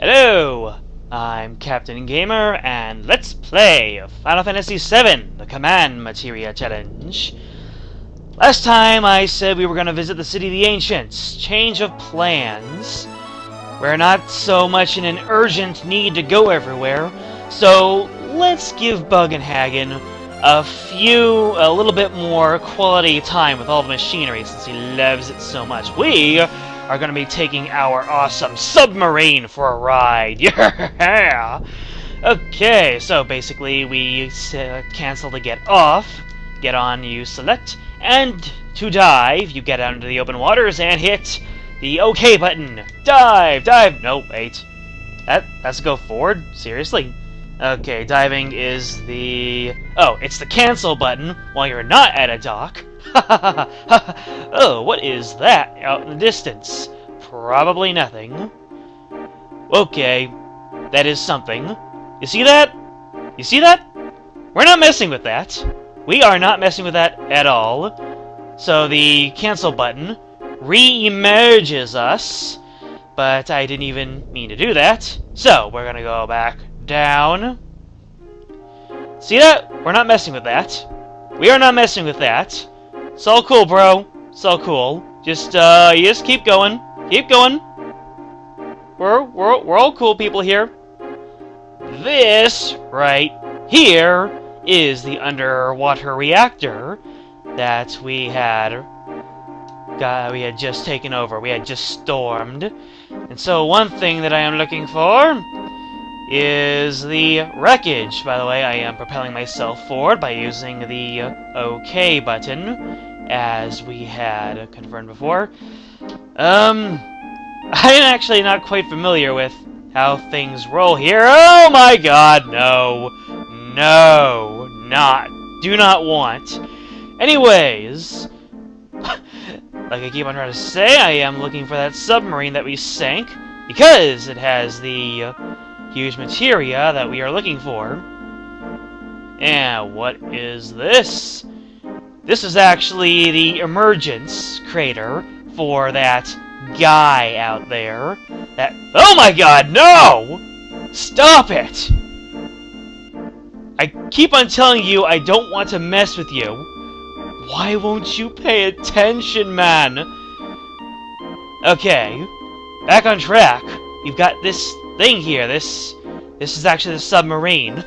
Hello, I'm Captain Gamer, and let's play Final Fantasy VII, the Command Materia Challenge. Last time I said we were going to visit the City of the Ancients. Change of plans. We're not so much in an urgent need to go everywhere, so let's give Bugenhagen a little bit more quality time with all the machinery since he loves it so much. We are going to be taking our awesome submarine for a ride. Yeah! Okay, so basically we cancel to get off, get on, you select, and to dive, you get out into the open waters and hit the OK button. Dive! Dive! No, wait. That's go forward? Seriously? Okay, diving is the... Oh, it's the cancel button while you're not at a dock. Oh, what is that out in the distance? Probably nothing. Okay, that is something. You see that? You see that? We're not messing with that. We are not messing with that at all. So the cancel button re-emerges us, but I didn't even mean to do that. So we're gonna go back down. See that? We're not messing with that. We are not messing with that. It's all cool, bro. It's all cool. Just keep going. Keep going. We're all cool people here. This right here is the underwater reactor that we had just taken over. We had just stormed. And so one thing that I am looking for is the wreckage. By the way, I am propelling myself forward by using the OK button, as we had confirmed before. I'm actually not quite familiar with how things roll here. Oh my god, no. No, do not want. Anyways, like I keep on trying to say, I am looking for that submarine that we sank, because it has the huge materia that we are looking for. And what is this? This is actually the emergence crater for that guy out there. Oh my god, no! Stop it! I keep on telling you I don't want to mess with you. Why won't you pay attention, man? Okay, back on track. You've got this thing here. This is actually the submarine.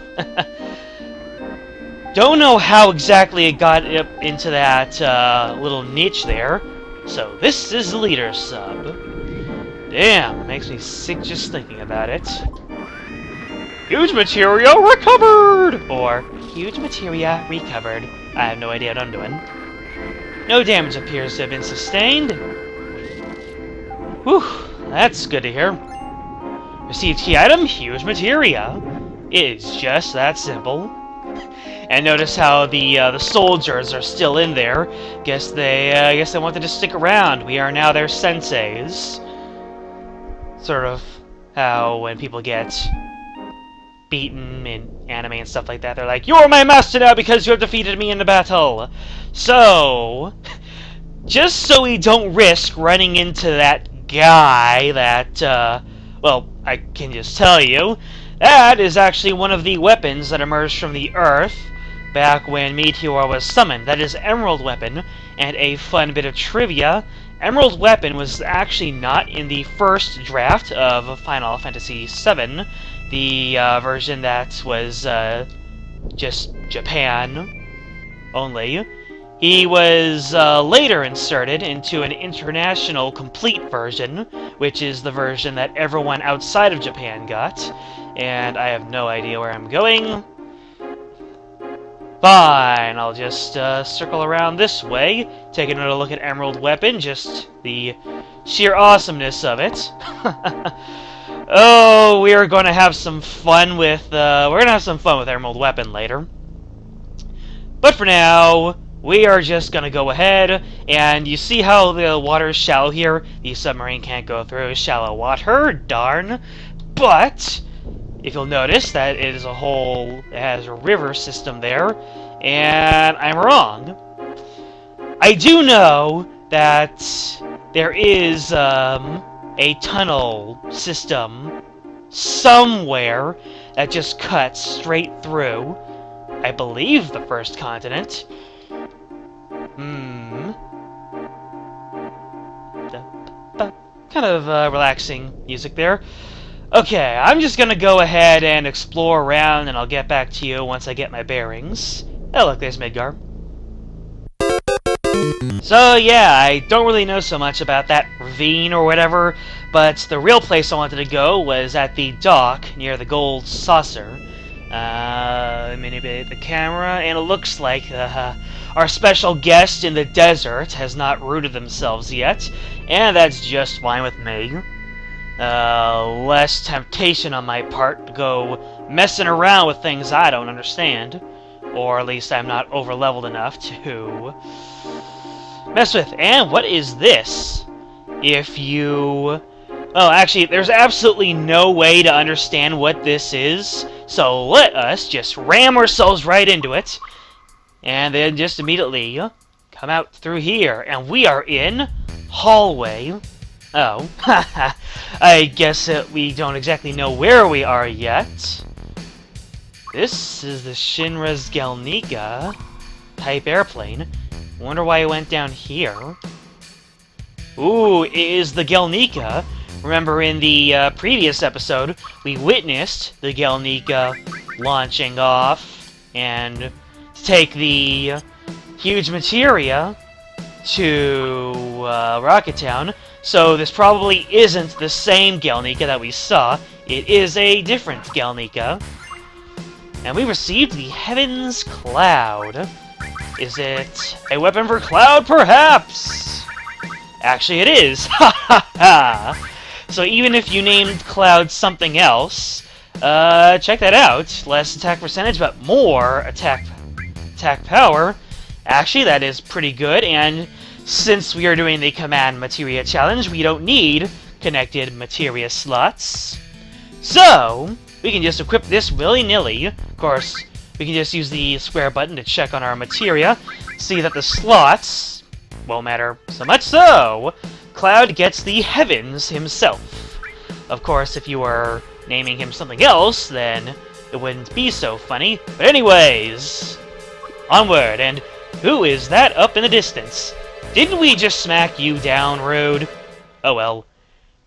Don't know how exactly it got up into that little niche there. So this is the leader sub. Damn, makes me sick just thinking about it. Huge materia recovered! Or, huge materia recovered. I have no idea what I'm doing. No damage appears to have been sustained. Whew, that's good to hear. Received key item, huge materia. It's just that simple. And notice how the soldiers are still in there. Guess they wanted to stick around. We are now their senseis. Sort of how when people get beaten in anime and stuff like that, they're like, "You're my master now because you have defeated me in the battle." So, just so we don't risk running into that guy that, well, I can just tell you, that is actually one of the weapons that emerged from the Earth back when Materia was summoned. That is Emerald Weapon, and a fun bit of trivia, Emerald Weapon was actually not in the first draft of Final Fantasy VII, the version that was just Japan only. He was later inserted into an international complete version, which is the version that everyone outside of Japan got, and I have no idea where I'm going. Fine, I'll just circle around this way, take another look at Emerald Weapon, just the sheer awesomeness of it. Oh, we are going to have some fun with Emerald Weapon later. But for now, we are just going to go ahead, and you see how the water is shallow here? The submarine can't go through shallow water, darn. But if you'll notice that it has a river system there, and I'm wrong. I do know that there is a tunnel system somewhere that just cuts straight through, I believe, the first continent. Kind of relaxing music there. Okay, I'm just gonna go ahead and explore around, and I'll get back to you once I get my bearings. Oh, look, there's Midgar. So, yeah, I don't really know so much about that ravine or whatever, but the real place I wanted to go was at the dock near the gold saucer. Manipulate the camera, and it looks like our special guest in the desert has not rooted themselves yet, and that's just fine with me. Less temptation on my part to go messing around with things I don't understand, or at least I'm not over-leveled enough to mess with. And what is this? If you... Oh, actually, there's absolutely no way to understand what this is, so let us just ram ourselves right into it, and then just immediately come out through here, and we are in hallway. Oh, I guess we don't exactly know where we are yet. This is the Shinra's Gelnika type airplane. Wonder why it went down here. Ooh, it is the Gelnika. Remember in the previous episode, we witnessed the Gelnika launching off and take the huge Materia to Rocket Town. So this probably isn't the same Gelnika that we saw. It is a different Gelnika. And we received the Heaven's Cloud. Is it a weapon for Cloud, perhaps? Actually, it is. Ha ha ha! So even if you named Cloud something else, check that out. Less attack percentage, but more attack power. Actually, that is pretty good, and since we are doing the Command Materia challenge, we don't need connected Materia slots. So, we can just equip this willy-nilly. Of course, we can just use the square button to check on our Materia, see that the slots won't matter so much. So, Cloud gets the Heavens himself. Of course, if you were naming him something else, then it wouldn't be so funny. But anyways, onward, and who is that up in the distance? Didn't we just smack you down, Rude? Oh well.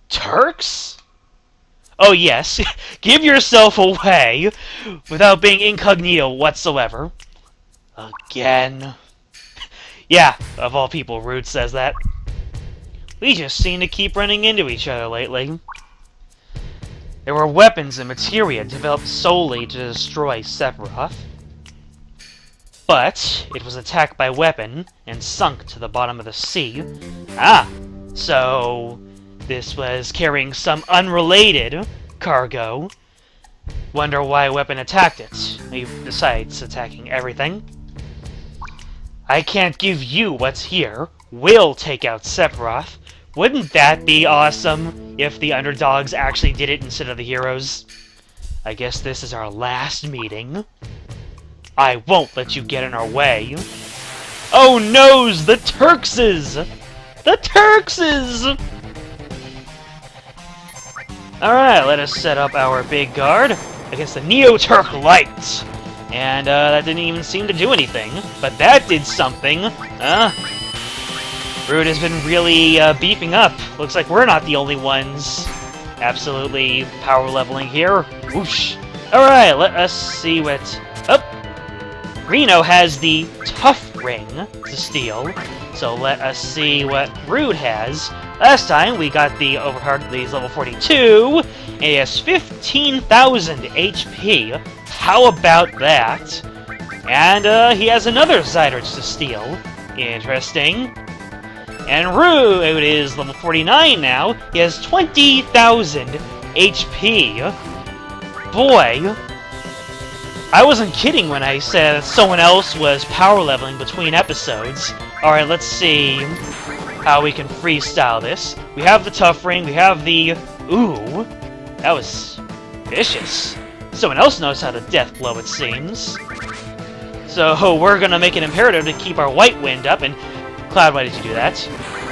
Turks? Oh yes, give yourself away without being incognito whatsoever. Again. Yeah, of all people, Rude says that. We just seem to keep running into each other lately. There were weapons and materia developed solely to destroy Sephiroth. But it was attacked by weapon and sunk to the bottom of the sea. Ah, so this was carrying some unrelated cargo. Wonder why weapon attacked it, besides attacking everything. I can't give you what's here. We'll take out Sephiroth. Wouldn't that be awesome if the underdogs actually did it instead of the heroes? I guess this is our last meeting. I won't let you get in our way. Oh noes, the Turkses! The Turkses! Alright, let us set up our big guard against the Neo-Turk Light. And that didn't even seem to do anything, but that did something. Rude has been really beefing up. Looks like we're not the only ones absolutely power leveling here. Whoosh. Alright, let us see what... Oh! Reno has the Tough Ring to steal, so let us see what Rude has. Last time we got the Overheart, these level 42, and he has 15,000 HP. How about that? And he has another Zydrich to steal. Interesting. And Rude is level 49 now. He has 20,000 HP. Boy, I wasn't kidding when I said someone else was power leveling between episodes. Alright, let's see how we can freestyle this. We have the Tough Ring, we have the... Ooh, that was vicious. Someone else knows how to death blow, it seems. So we're gonna make it imperative to keep our White Wind up, and Cloud, why did you do that?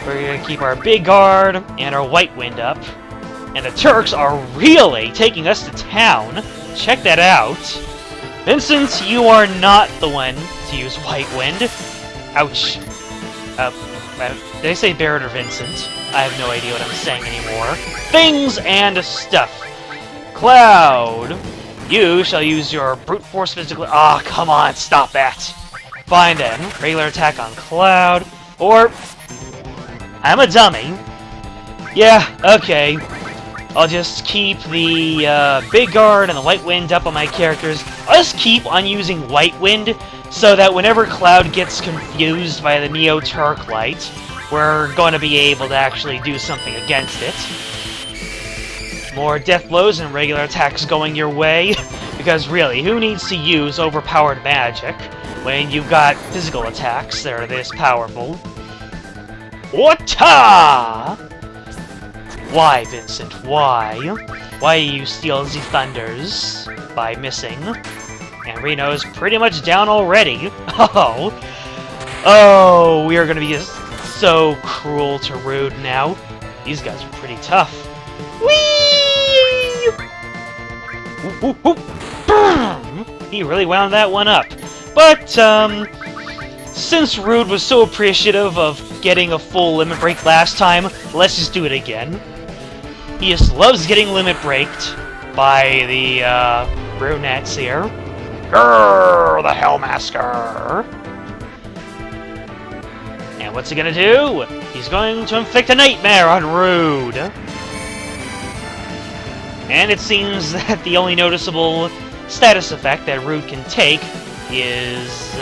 We're gonna keep our Big Guard and our White Wind up. And the Turks are really taking us to town. Check that out. Vincent, you are not the one to use White Wind. Ouch. Did I say Barrett or Vincent? I have no idea what I'm saying anymore. Things and stuff. Cloud, you shall use your brute force physical... Ah, come on, stop that. Fine then, regular attack on Cloud, or... I'm a dummy. Yeah, okay. I'll just keep the Big Guard and the White Wind up on my characters. I'll just keep on using White Wind, so that whenever Cloud gets confused by the Neo-Turk light, we're going to be able to actually do something against it. More death blows and regular attacks going your way, because really, who needs to use overpowered magic when you've got physical attacks that are this powerful? Wata! Why, Vincent, why? Why you steal the thunders by missing? And Reno's pretty much down already. Oh, we are going to be so cruel to Rude now. These guys are pretty tough. Whee! Whoop, whoop, whoop. He really wound that one up. But, since Rude was so appreciative of getting a full limit break last time, let's just do it again. He just loves getting limit breaked by the, brunettes here. Grrr, the Hellmasker! And what's he gonna do? He's going to inflict a nightmare on Rude! And it seems that the only noticeable status effect that Rude can take is,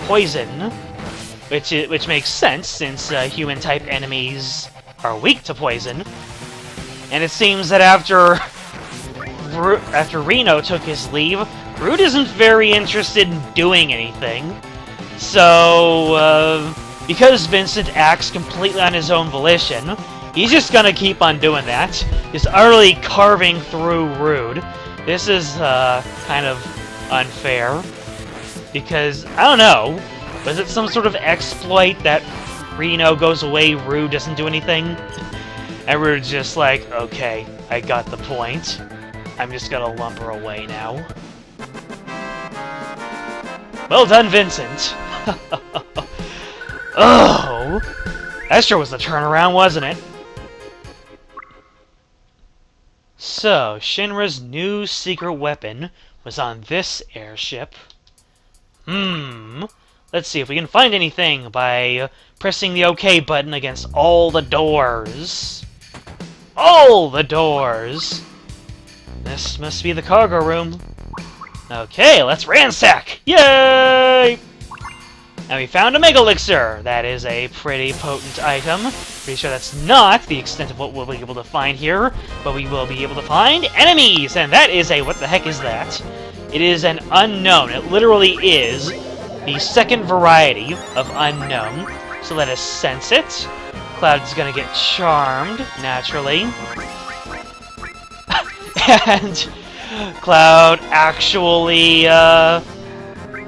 poison. Which makes sense, since human-type enemies are weak to poison. And it seems that after Reno took his leave, Rude isn't very interested in doing anything. So, because Vincent acts completely on his own volition, he's just gonna keep on doing that. Just utterly carving through Rude. This is, kind of unfair. Because, I don't know, was it some sort of exploit that Reno goes away, Rude doesn't do anything? And Rude's just like, okay, I got the point. I'm just gonna lumber away now. Well done, Vincent! Oh! That sure was the turnaround, wasn't it? So, Shinra's new secret weapon was on this airship. Let's see if we can find anything by pressing the OK button against all the doors. All the doors! This must be the cargo room. Okay, let's ransack! Yay! And we found a Mega Elixir! That is a pretty potent item. Pretty sure that's not the extent of what we'll be able to find here, but we will be able to find enemies! And that is a... what the heck is that? It is an unknown. It literally is the second variety of unknown. So let us sense it. Cloud's gonna get charmed, naturally. And Cloud actually,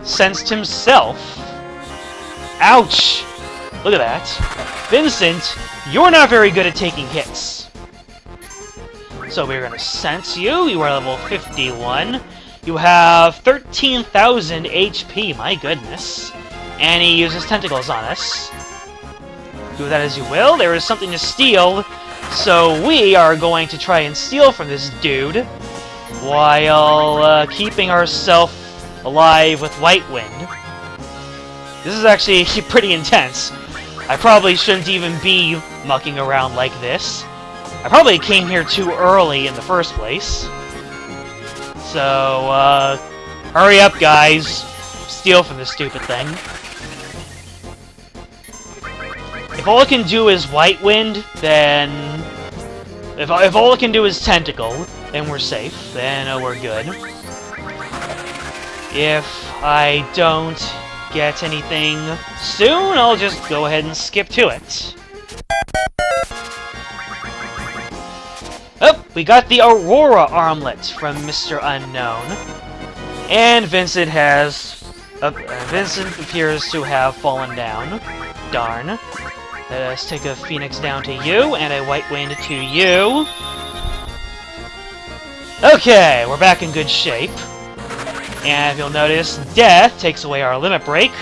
sensed himself. Ouch! Look at that. Vincent, you're not very good at taking hits. So we're gonna sense you. You are level 51. You have 13,000 HP, my goodness. And he uses tentacles on us. Do that as you will. There is something to steal. So we are going to try and steal from this dude, while keeping ourselves alive with White Wind. This is actually pretty intense. I probably shouldn't even be mucking around like this. I probably came here too early in the first place. So, hurry up, guys. Steal from this stupid thing. If all it can do is White Wind, then... If all it can do is Tentacle, then we're safe. Then we're good. If I don't get anything soon, I'll just go ahead and skip to it. Oh, we got the Aurora Armlet from Mr. Unknown. And Vincent has... Vincent appears to have fallen down. Darn. Let us take a Phoenix down to you, and a White Wind to you. Okay, we're back in good shape. And you'll notice Death takes away our limit break.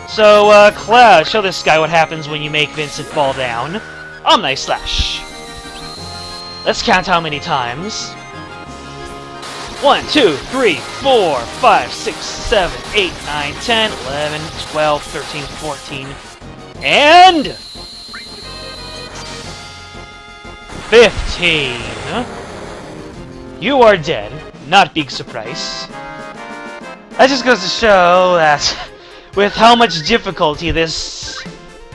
So, Cloud, show this guy what happens when you make Vincent fall down. Omni Slash. Let's count how many times. 1, 2, 3, 4, 5, 6, 7, 8, 9, 10, 11, 12, 13, 14, and 15. You are dead. Not big surprise. That just goes to show that with how much difficulty this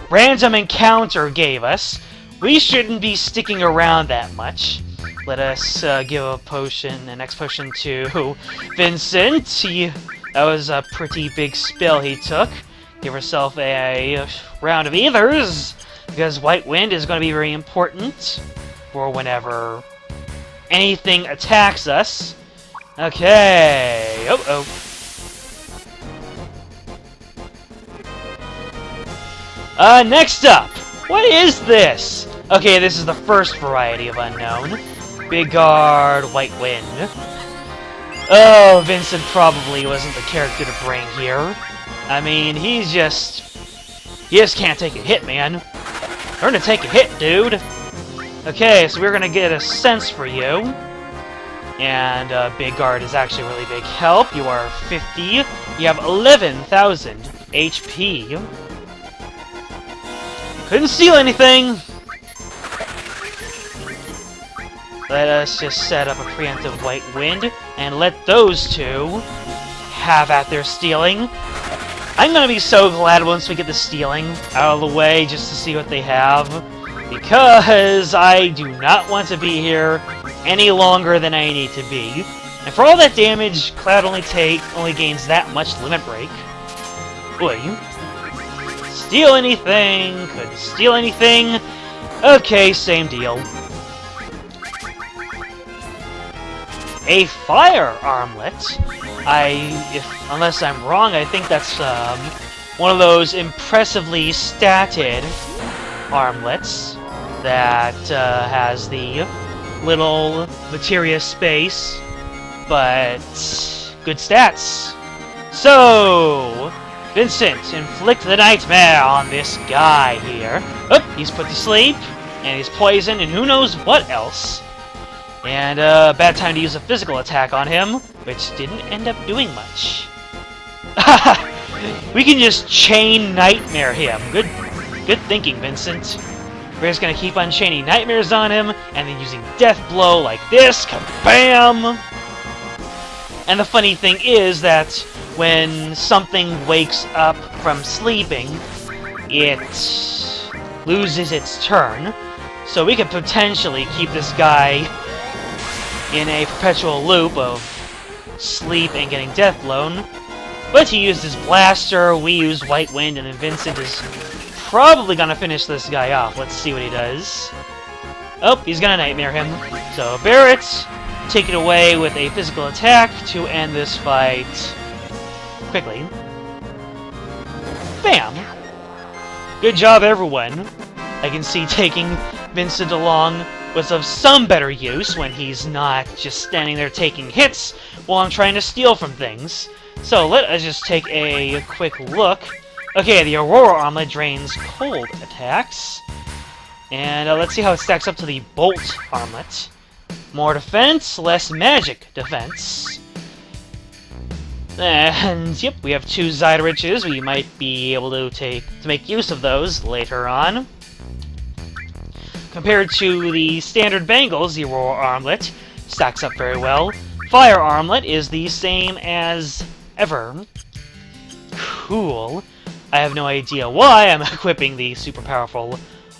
random encounter gave us, we shouldn't be sticking around that much. Let us give a potion, an X potion to Vincent. That was a pretty big spill he took. Give herself a round of ethers, because White Wind is going to be very important for whenever anything attacks us. Okay. Oh. Next up, what is this? Okay, this is the first variety of unknown. Big Guard, White Wind. Oh, Vincent probably wasn't the character to bring here. I mean, he just can't take a hit, man. Learn to take a hit, dude. Okay, so we're gonna get a sense for you. And Big Guard is actually a really big help. You are 50. You have 11,000 HP. Couldn't steal anything. Let us just set up a preemptive White Wind and let those two have at their stealing. I'm gonna be so glad once we get the stealing out of the way just to see what they have, because I do not want to be here any longer than I need to be. And for all that damage, Cloud only gains that much limit break. Boy. Steal anything? Couldn't steal anything? Okay, same deal. A fire armlet. Unless I'm wrong, I think that's one of those impressively statted armlets that has the little Materia space, but good stats. So, Vincent, inflict the nightmare on this guy here. Oh, he's put to sleep, and he's poisoned, and who knows what else. And bad time to use a physical attack on him, which didn't end up doing much. We can just chain nightmare him. Good thinking, Vincent. We're just gonna keep on chaining nightmares on him, and then using death blow like this, kabam! And the funny thing is that when something wakes up from sleeping, it loses its turn. So we could potentially keep this guy in a perpetual loop of sleep and getting death blown. But he used his blaster, we used White Wind, and then Vincent is probably gonna finish this guy off. Let's see what he does. Oh, he's gonna nightmare him. So Barrett, take it away with a physical attack to end this fight quickly. Bam! Good job, everyone. I can see taking Vincent along was of some better use when he's not just standing there taking hits while I'm trying to steal from things. So let us just take a quick look. Okay, the Aurora Armlet drains cold attacks. And let's see how it stacks up to the Bolt Armlet. More defense, less magic defense. And yep, we have two Zyriches. We might be able to make use of those later on. Compared to the standard bangles, the Aurora Armlet stacks up very well. Fire Armlet is the same as ever. Cool. I have no idea why I'm equipping the super powerful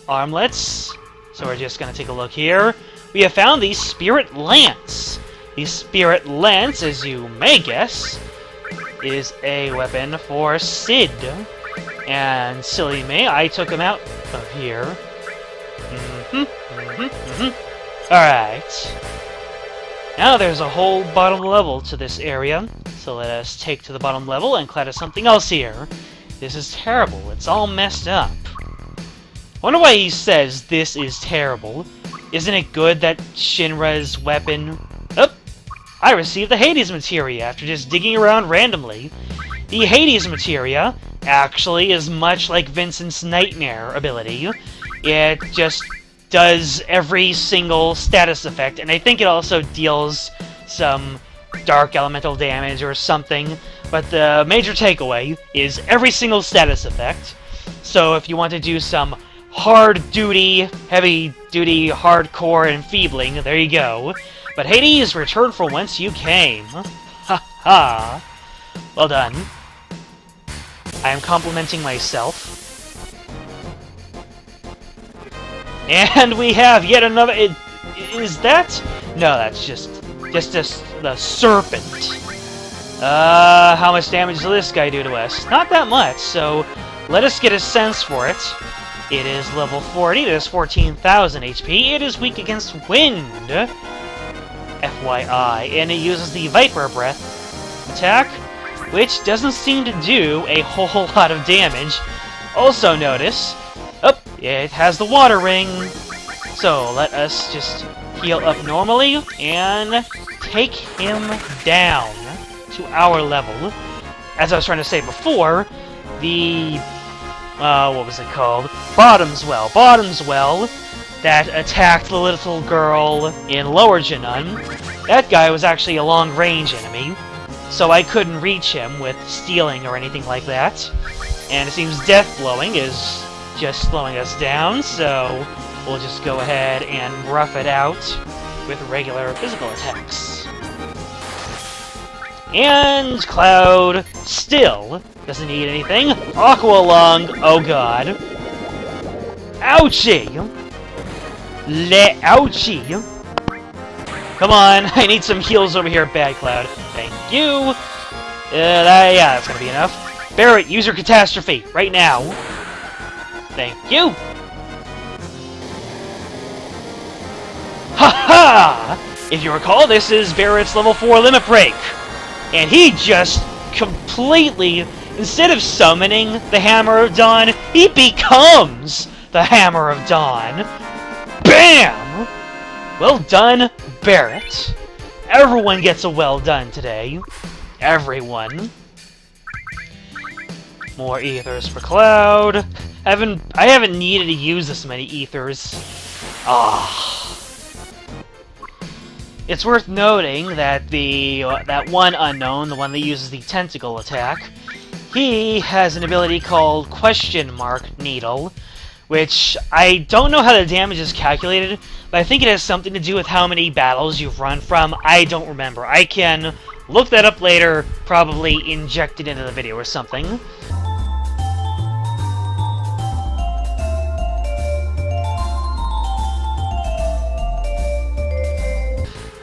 armlets. So we're just going to take a look here. We have found the Spirit Lance. The Spirit Lance, as you may guess, is a weapon for Sid. And silly me, I took him out of here. Alright. Now there's a whole bottom level to this area. So let us take to the bottom level and clatter something else here. This is terrible. It's all messed up. Wonder why he says this is terrible. Isn't it good that Shinra's weapon... Oh! I received the Hades Materia after just digging around randomly. The Hades Materia actually is much like Vincent's Nightmare ability. It just does every single status effect, and I think it also deals some dark elemental damage or something, but the major takeaway is every single status effect. So if you want to do some hard-duty, heavy-duty, hardcore enfeebling, there you go. But Hades, return from whence you came. Ha ha. Well done. I am complimenting myself. And we have yet another... Is that... No, that's just the serpent. How much damage does this guy do to us? Not that much, so let us get a sense for it. It is level 40, it is 14,000 HP, it is weak against wind. FYI, and it uses the Viper Breath attack, which doesn't seem to do a whole lot of damage. Also notice, it has the water ring. So let us just heal up normally and take him down to our level. As I was trying to say before, the what was it called? Bottom's Well, that attacked the little girl in Lower Jinan. That guy was actually a long-range enemy, so I couldn't reach him with stealing or anything like that. And it seems Death Blowing is just slowing us down, so we'll just go ahead and rough it out with regular physical attacks. And Cloud still doesn't need anything. Aqua Lung, oh god. Ouchie! Ouchie! Come on, I need some heals over here, Bad Cloud. Thank you! Yeah, that's gonna be enough. Barret, use your Catastrophe, right now. Thank you! Ha-ha! If you recall, this is Barret's level 4 limit break. And he just completely, instead of summoning the Hammer of Dawn, he becomes the Hammer of Dawn. BAM! Well done, Barret. Everyone gets a well done today. Everyone. More ethers for Cloud. I haven't needed to use this many ethers. It's worth noting that that one unknown, the one that uses the tentacle attack, he has an ability called Question Mark Needle, which I don't know how the damage is calculated, but I think it has something to do with how many battles you've run from. I don't remember. I can look that up later, probably inject it into the video or something.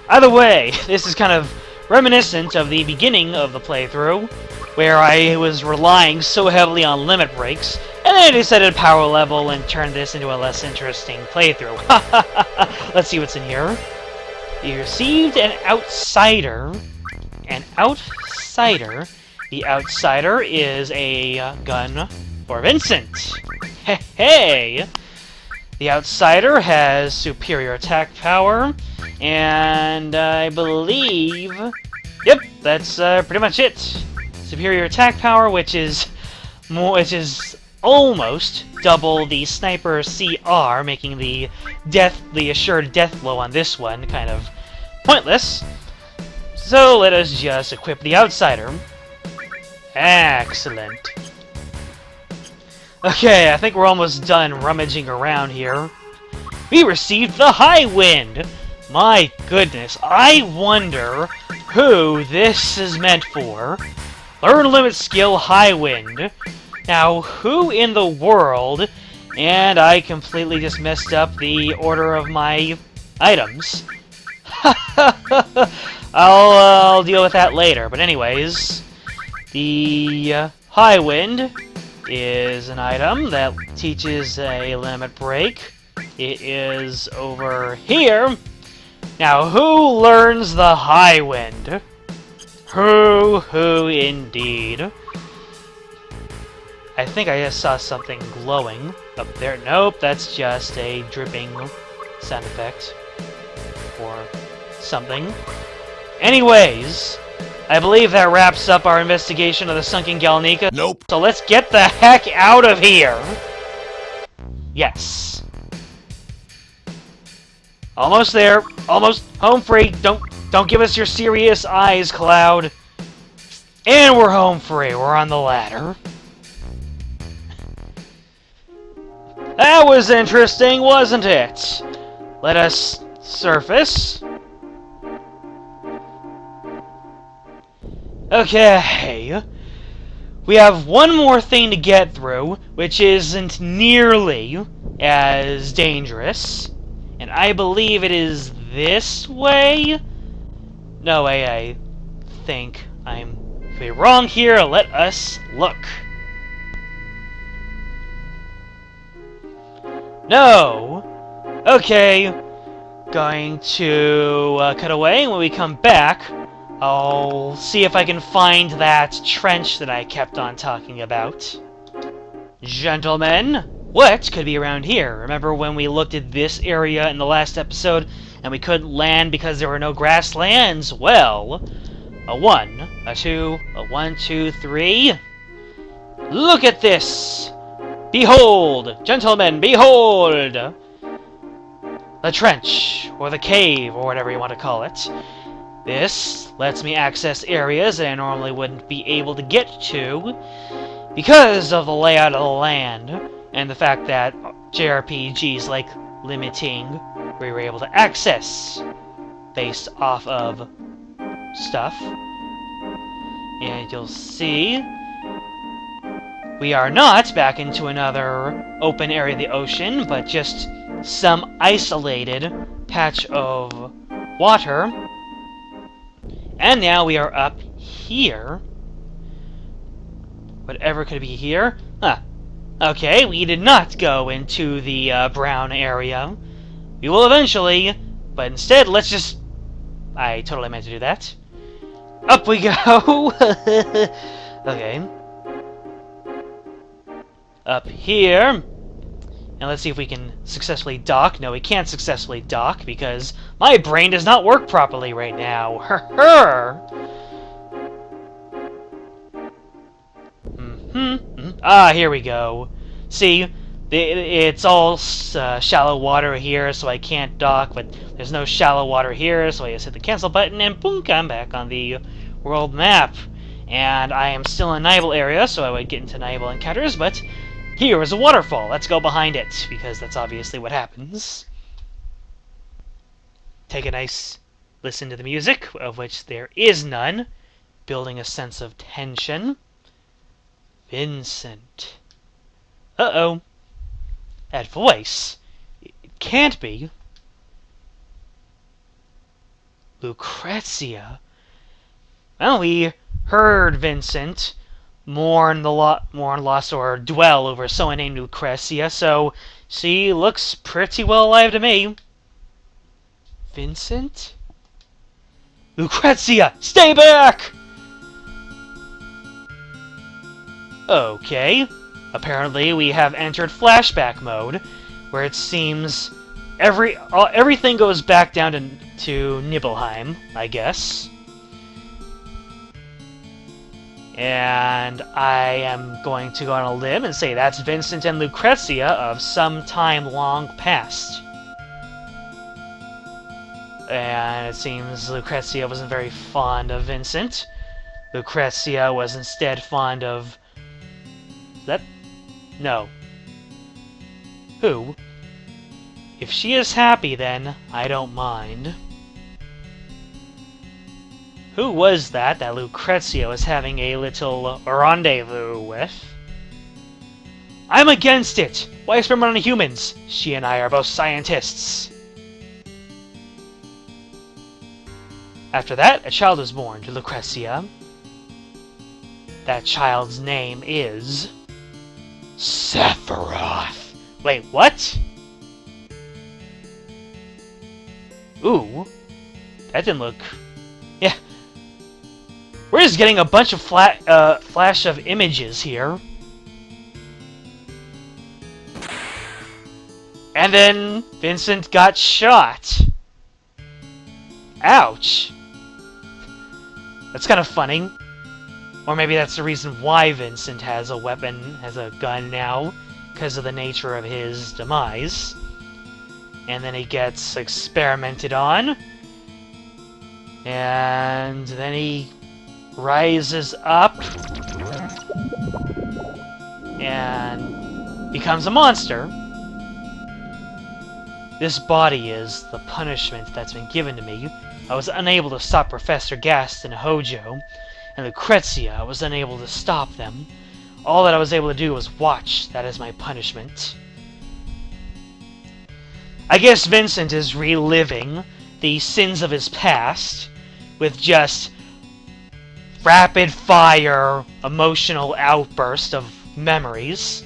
Either way, this is kind of reminiscent of the beginning of the playthrough, where I was relying so heavily on limit breaks, and then I decided to power level and turn this into a less interesting playthrough. Let's see what's in here. You received an outsider. An outsider. The outsider is a gun for Vincent. Hey! The outsider has superior attack power, and I believe... Yep, that's pretty much it. Superior attack power, which is almost double the sniper CR, making the assured death blow on this one kind of pointless. So let us just equip the outsider. Excellent. Okay, I think we're almost done rummaging around here. We received the High Wind! My goodness, I wonder who this is meant for. Learn limit skill High Wind. Now, who in the world... And I completely just messed up the order of my items. I'll deal with that later, but anyways... The High Wind is an item that teaches a limit break. It is over here. Now, who learns the High Wind? Who indeed? I think I just saw something glowing up there. Nope, that's just a dripping sound effect. Or something. Anyways, I believe that wraps up our investigation of the Sunken Gelnika. Nope. So let's get the heck out of here! Yes. Almost there. Almost home free. Don't give us your serious eyes, Cloud. And we're home free. We're on the ladder. That was interesting, wasn't it? Let us surface. Okay. We have one more thing to get through, which isn't nearly as dangerous. And I believe it is this way? No, I think I'm wrong here. Let us look. No. Okay. Going to cut away. When we come back, I'll see if I can find that trench that I kept on talking about. Gentlemen, what could be around here? Remember when we looked at this area in the last episode and we couldn't land because there were no grasslands? Well, a 1, a 2, a 1, 2, 3. Look at this! Behold! Gentlemen, behold! The trench, or the cave, or whatever you want to call it. This lets me access areas that I normally wouldn't be able to get to because of the layout of the land and the fact that JRPGs like limiting where you're able to access based off of stuff. And you'll see we are not back into another open area of the ocean, but just some isolated patch of water. And now we are up here. Whatever could be here. Huh. Okay, we did not go into the brown area. We will eventually, but instead, let's just... I totally meant to do that. Up we go! Okay. Up here. And let's see if we can successfully dock. No, we can't successfully dock because my brain does not work properly right now. Ah, here we go. See, it's all shallow water here, so I can't dock, but there's no shallow water here, so I just hit the cancel button, and boom, I'm back on the world map. And I am still in Nibel area, so I would get into Nibel encounters, but here is a waterfall. Let's go behind it, because that's obviously what happens. Take a nice listen to the music, of which there is none, building a sense of tension. Vincent. Uh-oh. That voice. It can't be. Lucrecia. Well, we heard Vincent mourn loss or dwell over someone named Lucrecia, so she looks pretty well alive to me. Vincent? Lucrecia, stay back! Okay. Apparently we have entered flashback mode, where it seems everything goes back down to Nibelheim, I guess. And I am going to go on a limb and say that's Vincent and Lucrecia of some time long past. And it seems Lucrecia wasn't very fond of Vincent. Lucrecia was instead fond of... that? No. Who? If she is happy, then I don't mind. Who was that Lucrecia was having a little rendezvous with? I'm against it! Why experiment on humans? She and I are both scientists. After that, a child was born to Lucrecia. That child's name is... Sephiroth. Wait, what? Ooh. That didn't look... Yeah. We're just getting a bunch of flash of images here. And then Vincent got shot. Ouch. That's kind of funny. Or maybe that's the reason why Vincent has a weapon, has a gun now, because of the nature of his demise. And then he gets experimented on. And then he rises up and becomes a monster. This body is the punishment that's been given to me. I was unable to stop Professor Gast and Hojo, and Lucrecia. I was unable to stop them. All that I was able to do was watch. That is my punishment. I guess Vincent is reliving the sins of his past with just rapid-fire emotional outburst of memories.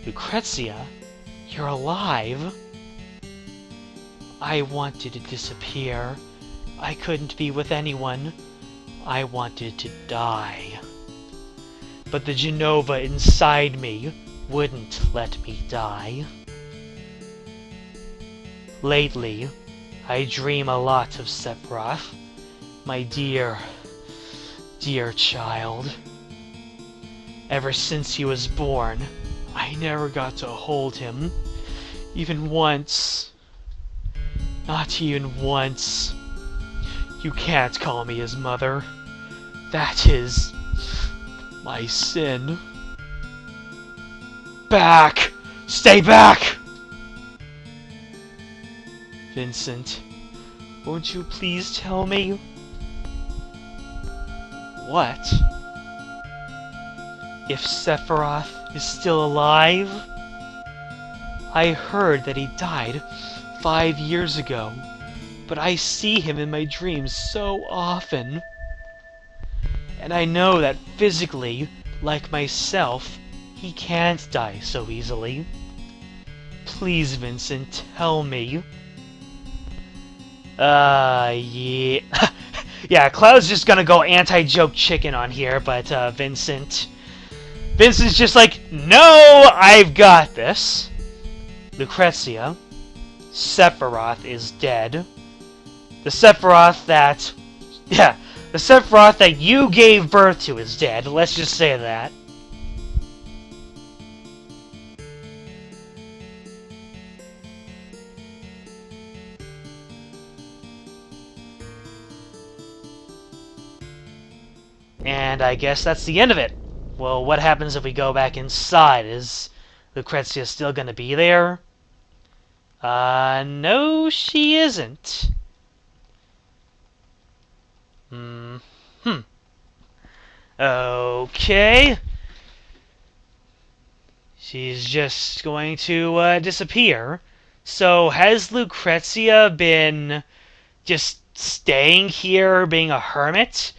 Lucrecia, you're alive. I wanted to disappear. I couldn't be with anyone. I wanted to die. But the Genova inside me wouldn't let me die. Lately, I dream a lot of Sephiroth, my dear, dear child. Ever since he was born, I never got to hold him, even once. Not even once. You can't call me his mother. That is my sin. Back! Stay back! Vincent, won't you please tell me? What? If Sephiroth is still alive? I heard that he died 5 years ago, but I see him in my dreams so often. And I know that physically, like myself, he can't die so easily. Please, Vincent, tell me. Yeah. Yeah, Cloud's just gonna go anti-joke chicken on here, but, Vincent's just like, no, I've got this. Lucrecia, Sephiroth is dead. The Sephiroth that... Yeah, the Sephiroth that you gave birth to is dead. Let's just say that. And I guess that's the end of it. Well, what happens if we go back inside? Is Lucrecia still gonna be there? No, she isn't. Okay. She's just going to disappear. So has Lucrecia been just staying here, being a hermit?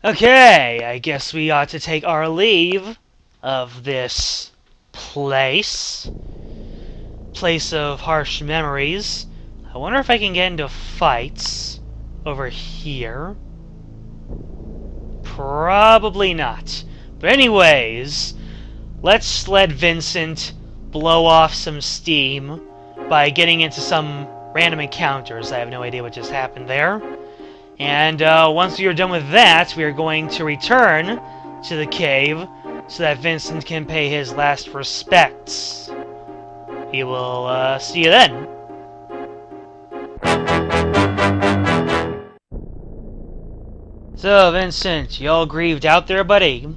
Okay, I guess we ought to take our leave of this place. Place of harsh memories. I wonder if I can get into fights over here. Probably not. But anyways, let's let Vincent blow off some steam by getting into some random encounters. I have no idea what just happened there. And once we are done with that, we are going to return to the cave so that Vincent can pay his last respects. We will see you then. So, Vincent, you all grieved out there, buddy?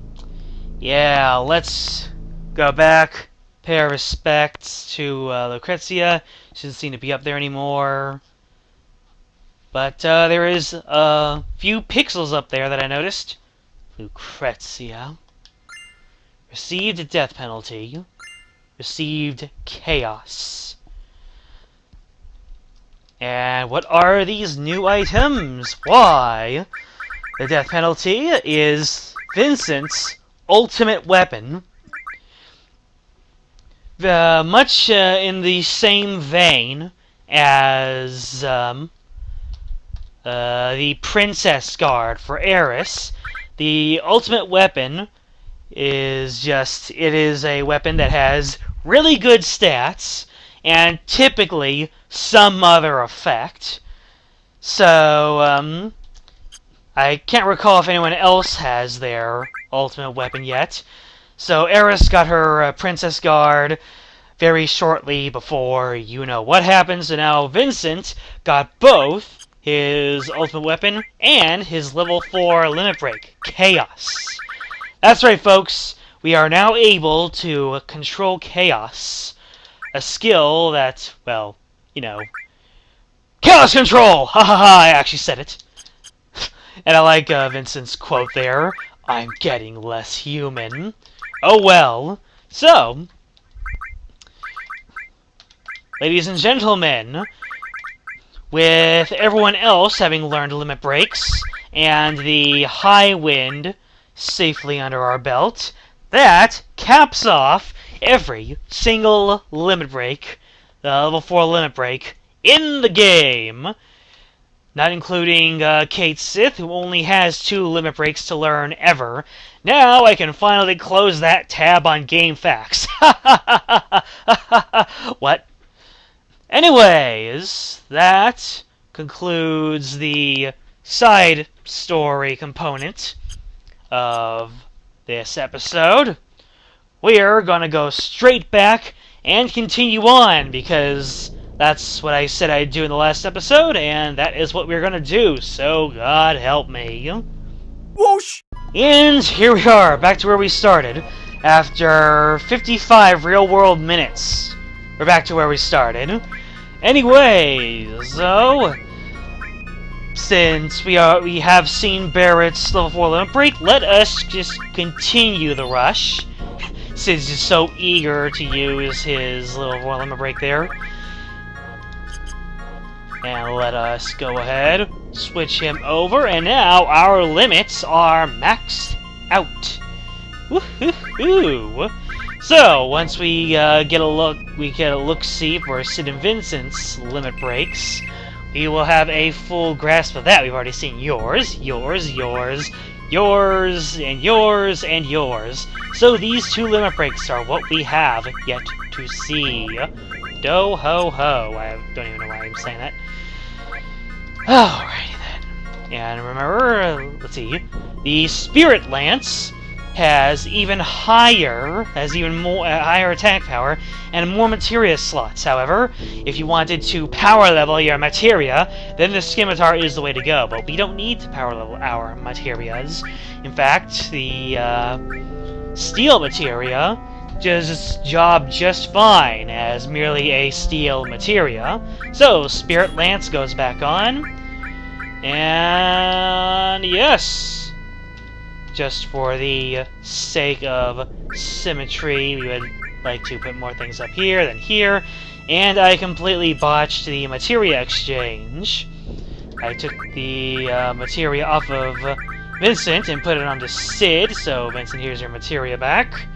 Yeah, let's go back, pay our respects to Lucrecia. She doesn't seem to be up there anymore. But there is a few pixels up there that I noticed. Lucrecia. Received a death penalty. Received chaos. And what are these new items? Why, the death penalty is Vincent's ultimate weapon. Much in the same vein as the Princess Guard for Eris. The ultimate weapon is just, it is a weapon that has really good stats, and typically some other effect. So, I can't recall if anyone else has their ultimate weapon yet. So Eris got her Princess Guard very shortly before you know what happened. So now Vincent got both his ultimate weapon and his level 4 limit break, Chaos. That's right, folks. We are now able to control Chaos. A skill that, well, you know, Chaos Control! Ha ha ha, I actually said it. And I like Vincent's quote there, I'm getting less human. Oh well. So, ladies and gentlemen, with everyone else having learned limit breaks, and the high wind safely under our belt, that caps off every single limit break, the level 4 limit break, in the game. Not including Kate Sith, who only has 2 limit breaks to learn ever. Now I can finally close that tab on game facts. What? Anyways, that concludes the side story component of this episode. We're gonna go straight back and continue on, because that's what I said I'd do in the last episode, and that is what we're gonna do, so God help me. Whoosh! And here we are, back to where we started. After 55 real-world minutes, we're back to where we started. Anyways, so, since we have seen Barrett's level 4 limit break, let us just continue the rush, since he's so eager to use his level 4 limit break there. And let us go ahead, switch him over, and now our limits are maxed out. Woohoo! So once we get a look-see for Sid and Vincent's limit breaks, we will have a full grasp of that. We've already seen yours, yours, yours, yours, and yours, and yours. So these 2 limit breaks are what we have yet to see. Do ho ho. I don't even know why I'm saying that. Alrighty then. And remember, let's see, the Spirit Lance has even higher attack power and more materia slots. However, if you wanted to power level your materia, then the scimitar is the way to go. But we don't need to power level our materias. In fact, the steel materia does its job just fine as merely a steel materia. So, Spirit Lance goes back on. And yes, just for the sake of symmetry, we would like to put more things up here than here. And I completely botched the materia exchange. I took the materia off of Vincent and put it onto Sid, so Vincent, here's your materia back.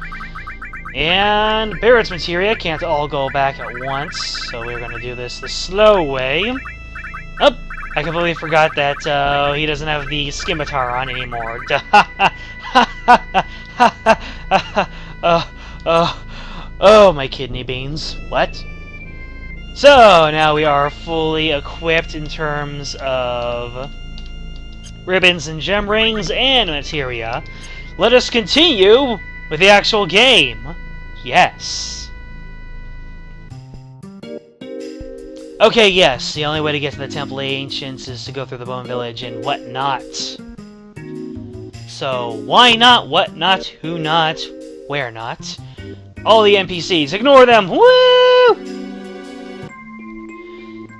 And Barrett's materia can't all go back at once, so we're going to do this the slow way. Oh, I completely forgot that he doesn't have the scimitar on anymore. Oh, my kidney beans. What? So, now we are fully equipped in terms of ribbons and gem rings and materia. Let us continue with the actual game. Yes. Okay, yes, the only way to get to the Temple of Ancients is to go through the Bone Village and whatnot. So, why not, what not, who not, where not? All the NPCs, ignore them! Woo!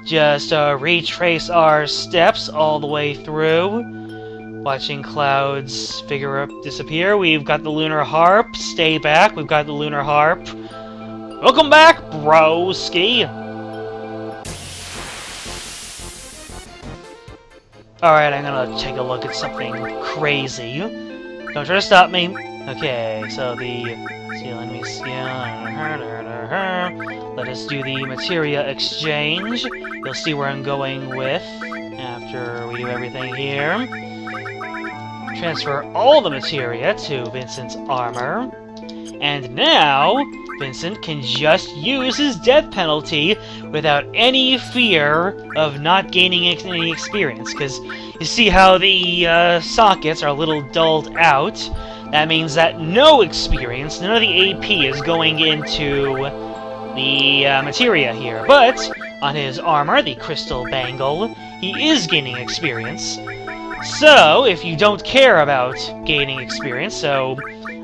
Just retrace our steps all the way through. Watching clouds disappear. We've got the Lunar Harp. Stay back. We've got the Lunar Harp. Welcome back, broski. Alright, I'm gonna take a look at something crazy. Don't try to stop me. Okay, so let me see. Let us do the materia exchange. You'll see where I'm going with after we do everything here. Transfer all the materia to Vincent's armor. And now, Vincent can just use his death penalty without any fear of not gaining any experience. Because you see how the sockets are a little dulled out. That means that no experience, none of the AP is going into the materia here. But on his armor, the crystal bangle, he is gaining experience. So, if you don't care about gaining experience, so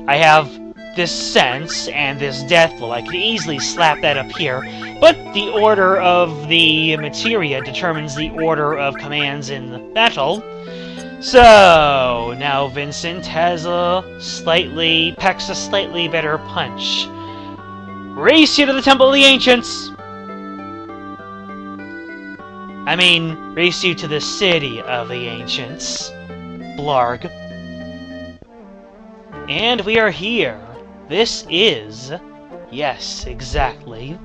I have this sense and this death blow, I could easily slap that up here, but the order of the materia determines the order of commands in the battle. So, now Vincent has packs a slightly better punch. Race you to the Temple of the Ancients! I mean, race you to the City of the Ancients. Blarg. And we are here. This is... Yes, exactly.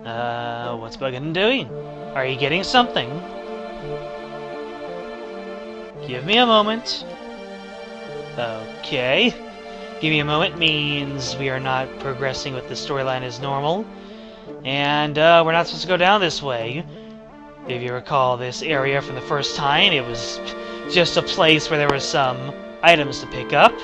What's Bugenhagen doing? Are you getting something? Give me a moment. Okay. Give me a moment means we are not progressing with the storyline as normal. And we're not supposed to go down this way. If you recall this area from the first time, it was just a place where there were some items to pick up.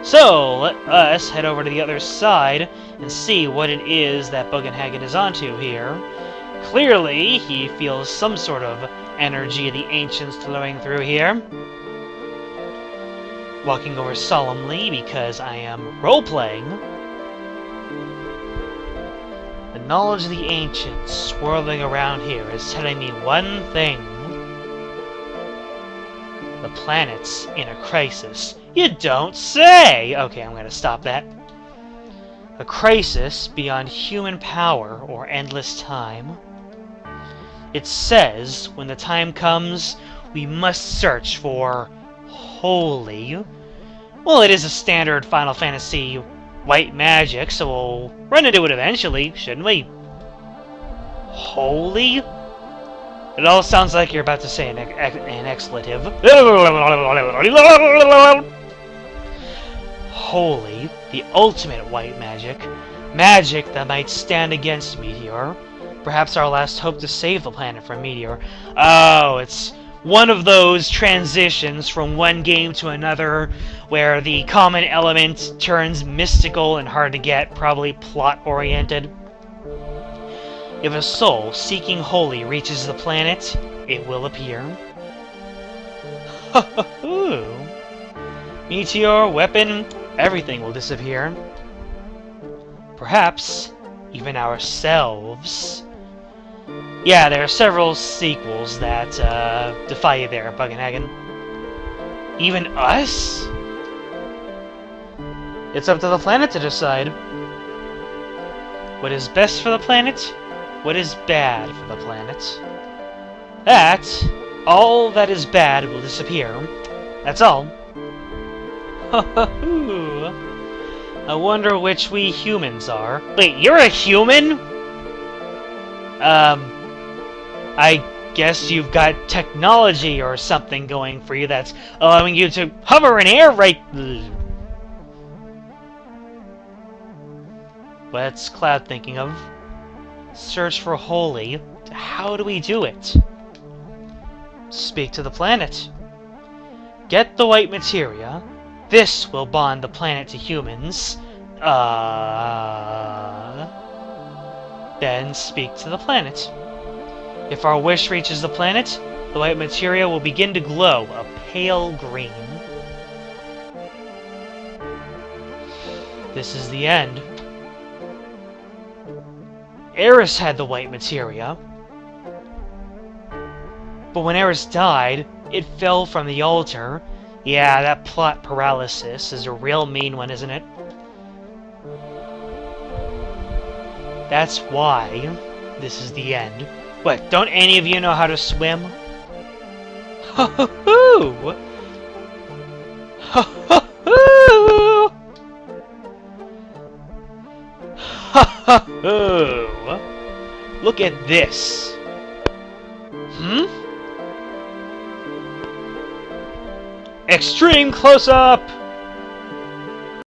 So, let us head over to the other side and see what it is that Bugenhagen is onto here. Clearly, he feels some sort of energy of the ancients flowing through here. Walking over solemnly because I am role-playing. The knowledge of the ancients swirling around here is telling me one thing. The planet's in a crisis. You don't say! Okay, I'm gonna stop that. A crisis beyond human power or endless time. It says, when the time comes, we must search for holy. Well, it is a standard Final Fantasy white magic, so we'll run into it eventually, shouldn't we? Holy? It all sounds like you're about to say an expletive. Holy, the ultimate white magic. Magic that might stand against Meteor. Perhaps our last hope to save the planet from Meteor. Oh, it's one of those transitions from one game to another where the common element turns mystical and hard to get, probably plot-oriented. If a soul seeking holy reaches the planet, it will appear. Meteor, weapon, everything will disappear. Perhaps even ourselves. Yeah, there are several sequels that defy you there, Bugenhagen. Even us? It's up to the planet to decide. What is best for the planet? What is bad for the planet? All that is bad will disappear. That's all. I wonder which we humans are. Wait, you're a human? I guess you've got technology or something going for you that's allowing you to hover in air right... What's Cloud thinking of? Search for holy. How do we do it? Speak to the planet. Get the white materia. This will bond the planet to humans. Then speak to the planet. If our wish reaches the planet, the white materia will begin to glow a pale green. This is the end. Eris had the white materia. But when Eris died, it fell from the altar. Yeah, that plot paralysis is a real mean one, isn't it? That's why this is the end. What, don't any of you know how to swim? Ho-ho-hoo! Ho-ho-hoo! Ho-ho-hoo! Look at this. Extreme close-up!